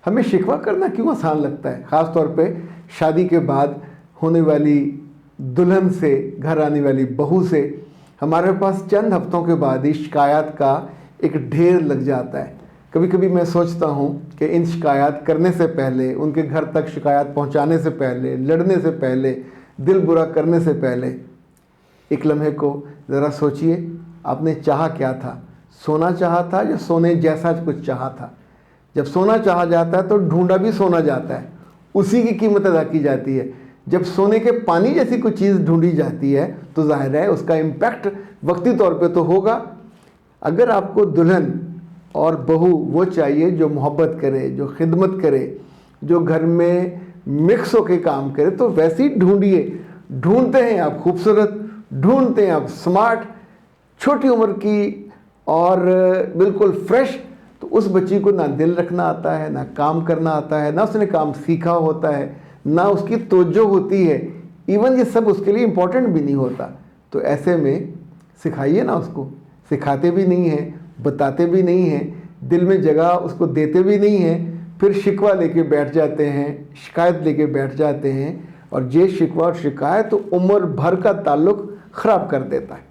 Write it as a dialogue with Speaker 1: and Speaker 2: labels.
Speaker 1: हमें शिकवा करना क्यों आसान लगता है, ख़ास तौर पे शादी के बाद होने वाली दुल्हन से, घर आने वाली बहू से। हमारे पास चंद हफ्तों के बाद ही शिकायत का एक ढेर लग जाता है। कभी कभी मैं सोचता हूँ कि इन शिकायत करने से पहले, उनके घर तक शिकायत पहुँचाने से पहले, लड़ने से पहले, दिल बुरा करने से पहले, एक लम्हे को ज़रा सोचिए, आपने चाहा क्या था? सोना चाहा था या सोने जैसा कुछ चाहा था? जब सोना चाहा जाता है तो ढूंढा भी सोना जाता है, उसी की कीमत अदा की जाती है। जब सोने के पानी जैसी कोई चीज़ ढूंढी जाती है तो जाहिर है उसका इम्पैक्ट वक्ती तौर पे तो होगा। अगर आपको दुल्हन और बहू वो चाहिए जो मोहब्बत करे, जो खिदमत करे, जो घर में मिक्स होके काम करे, तो वैसी ढूंढिए। ढूंढते हैं आप खूबसूरत, ढूंढते हैं आप स्मार्ट, छोटी उम्र की और बिल्कुल फ्रेश, तो उस बच्ची को ना दिल रखना आता है, ना काम करना आता है, ना उसने काम सीखा होता है, ना उसकी तवज्जो होती है। इवन ये सब उसके लिए इम्पोर्टेंट भी नहीं होता। तो ऐसे में सिखाइए ना उसको। सिखाते भी नहीं हैं, बताते भी नहीं हैं, दिल में जगह उसको देते भी नहीं हैं, फिर शिकवा लेके बैठ जाते हैं, शिकायत लेके बैठ जाते हैं। और ये शिकवा और शिकायत तो उम्र भर का ताल्लुक़ ख़राब कर देता है।